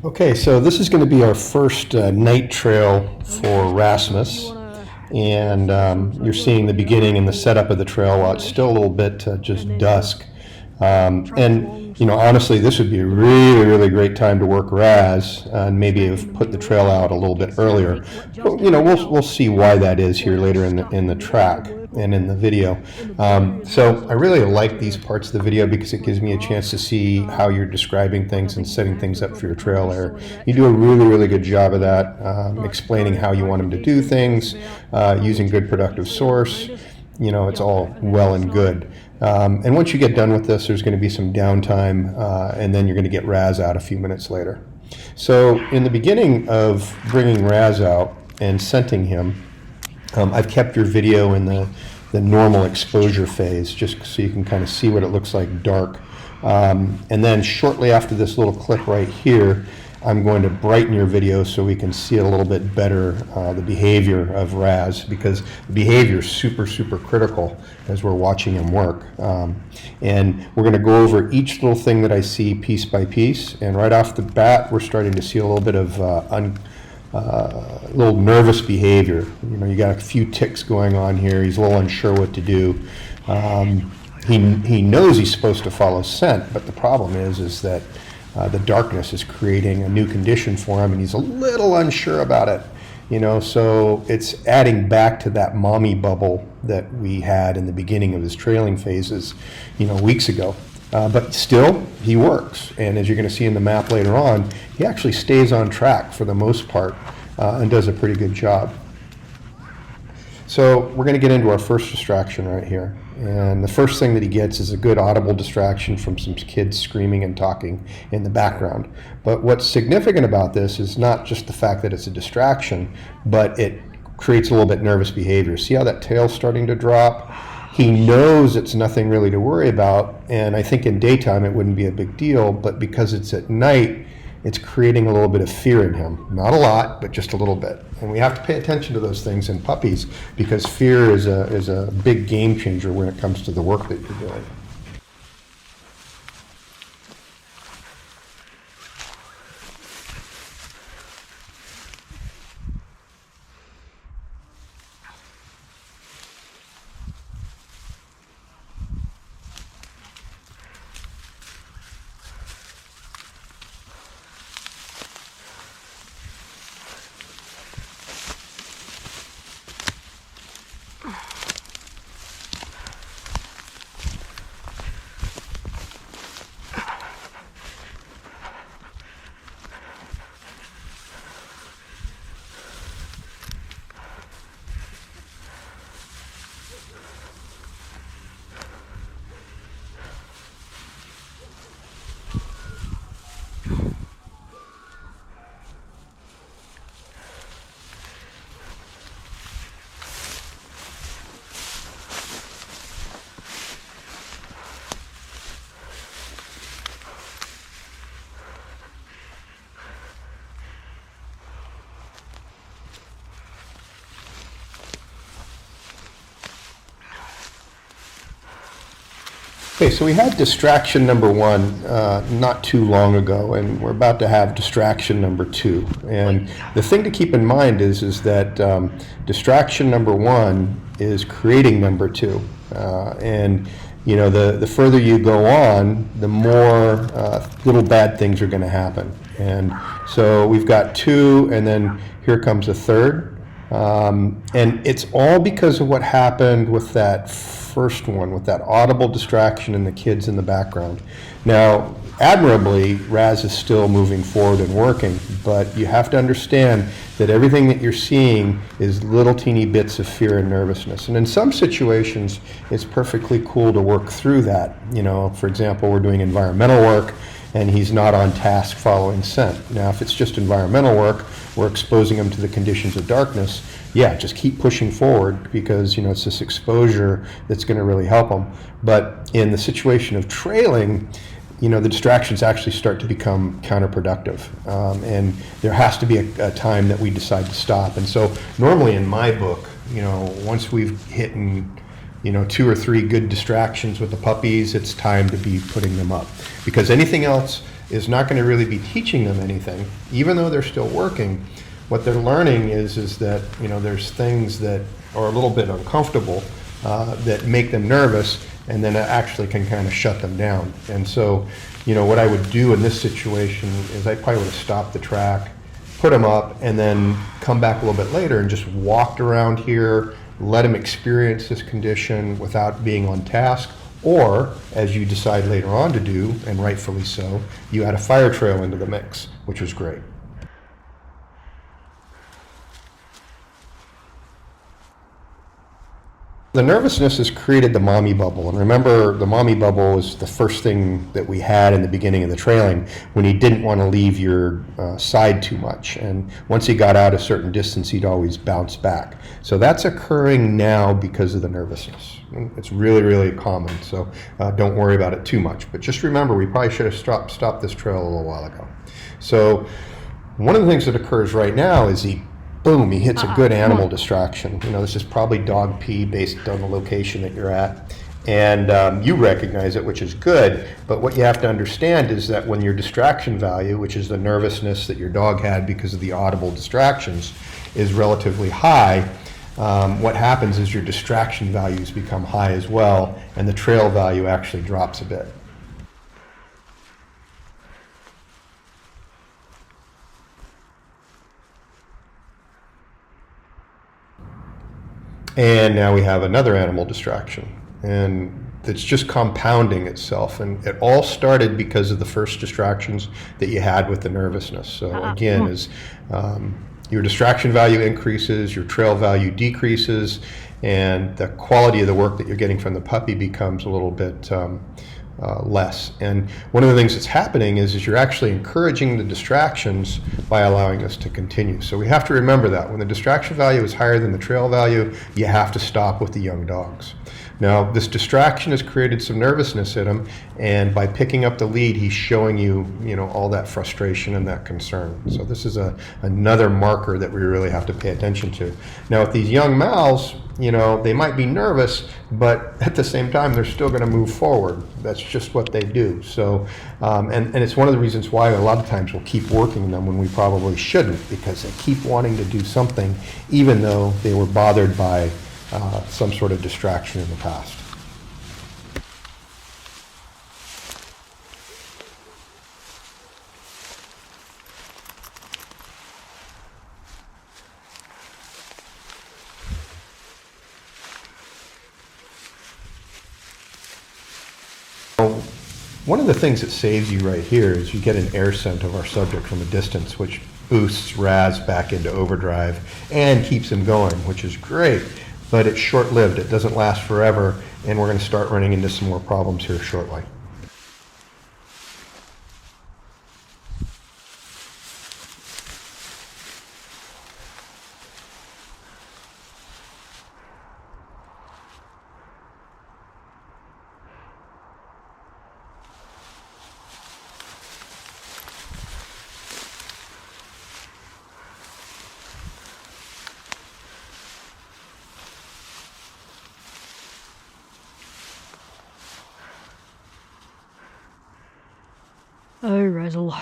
Okay, so this is going to be our first night trail for Rasmus, and you're seeing the beginning and the setup of the trail while it's still a little bit just dusk. And honestly, this would be a really, really great time to work Raz and maybe have put the trail out a little bit earlier. But, we'll see why that is here later in the track and in the video. So I really like these parts of the video because it gives me a chance to see how you're describing things and setting things up for your trail there. You do a really, really good job of that, explaining how you want them to do things, using good productive source. It's all well and good. And once you get done with this, there's going to be some downtime, and then you're going to get Raz out a few minutes later. So in the beginning of bringing Raz out and scenting him, I've kept your video in the normal exposure phase, just so you can kind of see what it looks like dark. And then shortly after this little clip right here, I'm going to brighten your video so we can see it a little bit better, the behavior of Raz, because the behavior is super, super critical as we're watching him work. And we're going to go over each little thing that I see piece by piece. And right off the bat, we're starting to see a little bit of little nervous behavior. You got a few ticks going on here. He's a little unsure what to do. He knows he's supposed to follow scent, but the problem is that the darkness is creating a new condition for him, and he's a little unsure about it. So it's adding back to that mommy bubble that we had in the beginning of his trailing phases, weeks ago. But still, he works, and as you're going to see in the map later on, he actually stays on track for the most part and does a pretty good job. So we're going to get into our first distraction right here. And the first thing that he gets is a good audible distraction from some kids screaming and talking in the background. But what's significant about this is not just the fact that it's a distraction, but it creates a little bit nervous behavior. See how that tail's starting to drop? He knows it's nothing really to worry about, and I think in daytime it wouldn't be a big deal, but because it's at night, it's creating a little bit of fear in him. Not a lot, but just a little bit. And we have to pay attention to those things in puppies because fear is a big game changer when it comes to the work that you're doing. Okay, so we had distraction number one not too long ago, and we're about to have distraction number two. And the thing to keep in mind is that distraction number one is creating number two. And the further you go on, the more little bad things are going to happen. And so we've got two, and then here comes a third. And it's all because of what happened with that first one, with that audible distraction and the kids in the background. Now, admirably, Raz is still moving forward and working, but you have to understand that everything that you're seeing is little teeny bits of fear and nervousness. And in some situations, it's perfectly cool to work through that. For example, we're doing environmental work, and he's not on task following scent. Now, if it's just environmental work, we're exposing him to the conditions of darkness, yeah, just keep pushing forward because, it's this exposure that's going to really help him. But in the situation of trailing, the distractions actually start to become counterproductive. And there has to be a time that we decide to stop. And so normally in my book, once we've hit two or three good distractions with the puppies, it's time to be putting them up. Because anything else is not going to really be teaching them anything, even though they're still working. What they're learning is that, you know, there's things that are a little bit uncomfortable that make them nervous, and then it actually can kind of shut them down. And so, you know, what I would do in this situation is I probably would have stopped the track, put them up, and then come back a little bit later and just walked around here, let them experience this condition without being on task. Or, as you decide later on to do, and rightfully so, you add a fire trail into the mix, which was great. The nervousness has created the mommy bubble. And remember, the mommy bubble was the first thing that we had in the beginning of the trailing, when he didn't want to leave your side too much. And once he got out a certain distance, he'd always bounce back. So that's occurring now because of the nervousness. It's really, really common, so don't worry about it too much. But just remember, we probably should have stopped this trail a little while ago. So one of the things that occurs right now is he hits a good animal distraction. You know, this is probably dog pee based on the location that you're at. And you recognize it, which is good. But what you have to understand is that when your distraction value, which is the nervousness that your dog had because of the audible distractions, is relatively high, what happens is your distraction values become high as well, and the trail value actually drops a bit. And now we have another animal distraction, and it's just compounding itself. And it all started because of the first distractions that you had with the nervousness. So again, as your distraction value increases, your trail value decreases, and the quality of the work that you're getting from the puppy becomes a little bit less. And one of the things that's happening is you're actually encouraging the distractions by allowing this to continue. So we have to remember that when the distraction value is higher than the trail value, you have to stop with the young dogs. Now, this distraction has created some nervousness in him, and by picking up the lead, he's showing you, you know, all that frustration and that concern. So this is another marker that we really have to pay attention to. Now, with these young males, you know, they might be nervous, but at the same time, they're still going to move forward. That's just what they do. So, and it's one of the reasons why a lot of times we'll keep working them when we probably shouldn't, because they keep wanting to do something, even though they were bothered by some sort of distraction in the past. One of the things that saves you right here is you get an air scent of our subject from a distance, which boosts Raz back into overdrive and keeps him going, which is great. But it's short-lived. It doesn't last forever, and we're going to start running into some more problems here shortly. Oh, Razzle.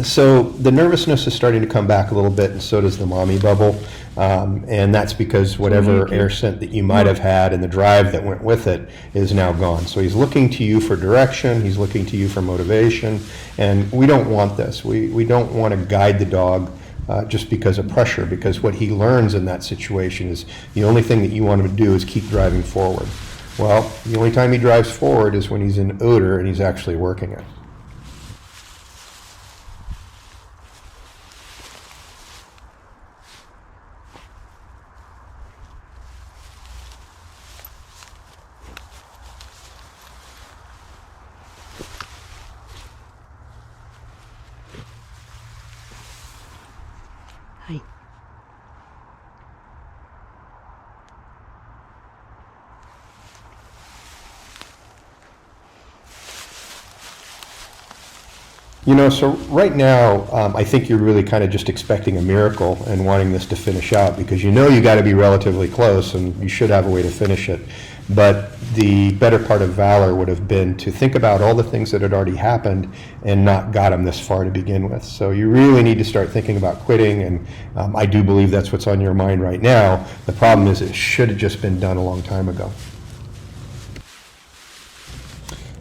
So the nervousness is starting to come back a little bit, and so does the mommy bubble. And that's because whatever air scent that you might have had and the drive that went with it is now gone. So he's looking to you for direction, he's looking to you for motivation, and we don't want this. We don't want to guide the dog just because of pressure, because what he learns in that situation is the only thing that you want him to do is keep driving forward. Well, the only time he drives forward is when he's in odor and he's actually working it. Hey. You know, so right now, I think you're really kind of just expecting a miracle and wanting this to finish out because you know you got to be relatively close and you should have a way to finish it. But the better part of valor would have been to think about all the things that had already happened and not got them this far to begin with. So you really need to start thinking about quitting, and I do believe that's what's on your mind right now. The problem is it should have just been done a long time ago.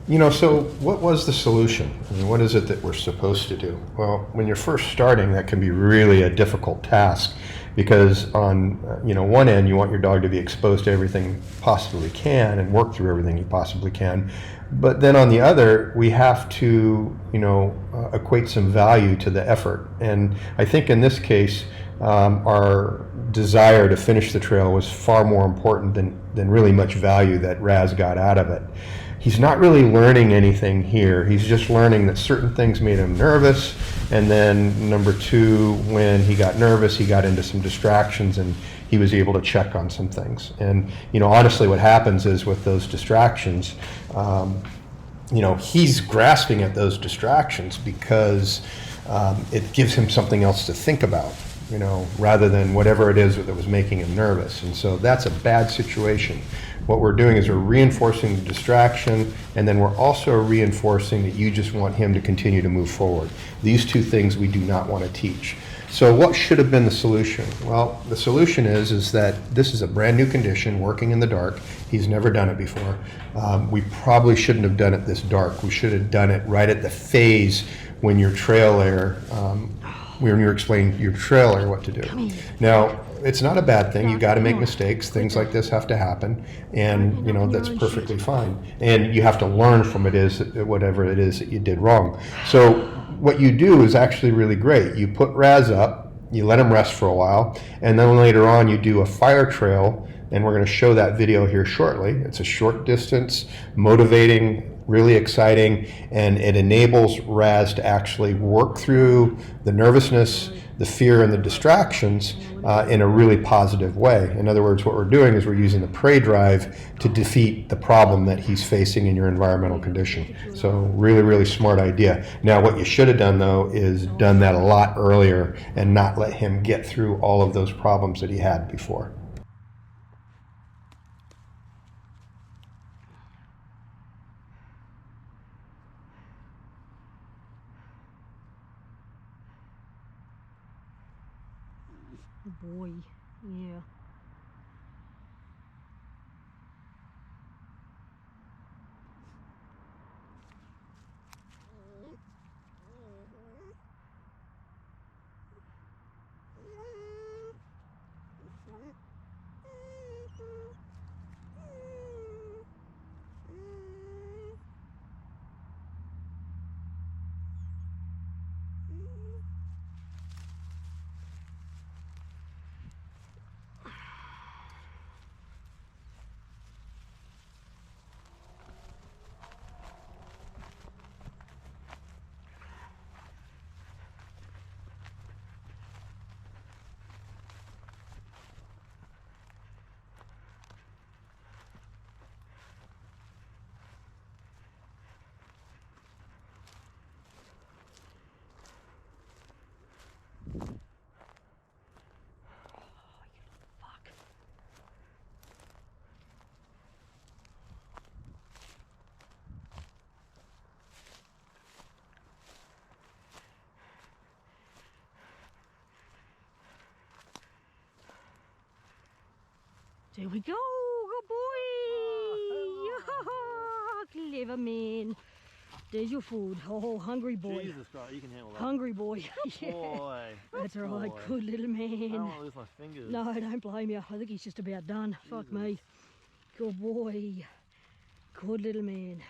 You know, so what was the solution? I mean, what is it that we're supposed to do? Well, when you're first starting, that can be really a difficult task because on one end, you want your dog to be exposed to everything he possibly can and work through everything he possibly can. But then on the other, we have to, equate some value to the effort. And I think in this case, our desire to finish the trail was far more important than really much value that Raz got out of it. He's not really learning anything here. He's just learning that certain things made him nervous. And then number two, when he got nervous, he got into some distractions and he was able to check on some things. And, honestly, what happens is with those distractions, he's grasping at those distractions because it gives him something else to think about, rather than whatever it is that was making him nervous. And so that's a bad situation. What we're doing is we're reinforcing the distraction, and then we're also reinforcing that you just want him to continue to move forward. These two things we do not want to teach. So what should have been the solution? Well, the solution is that this is a brand new condition, working in the dark. He's never done it before. We probably shouldn't have done it this dark. We should have done it right at the phase when your trailer, when you're explaining your trailer what to do. Now, it's not a bad thing. You got to make mistakes. Things like this have to happen, and that's perfectly fine. And you have to learn from whatever it is that you did wrong. So what you do is actually really great. You put Raz up, you let him rest for a while, and then later on you do a fire trail, and we're going to show that video here shortly. It's a short distance, motivating, really exciting, and it enables Raz to actually work through the nervousness, the fear, and the distractions in a really positive way. In other words, what we're doing is we're using the prey drive to defeat the problem that he's facing in your environmental condition. So really, really smart idea. Now, what you should have done, though, is done that a lot earlier and not let him get through all of those problems that he had before. Boy, yeah. There we go, good boy. Oh, clever man. There's your food. Oh, hungry boy. Jesus Christ, you can handle that. Hungry boy. Yeah. Boy. That's all right, Boy. good little man. I don't want to lose my fingers. No, don't blame you. I think he's just about done. Jesus. Fuck me. Good boy. Good little man.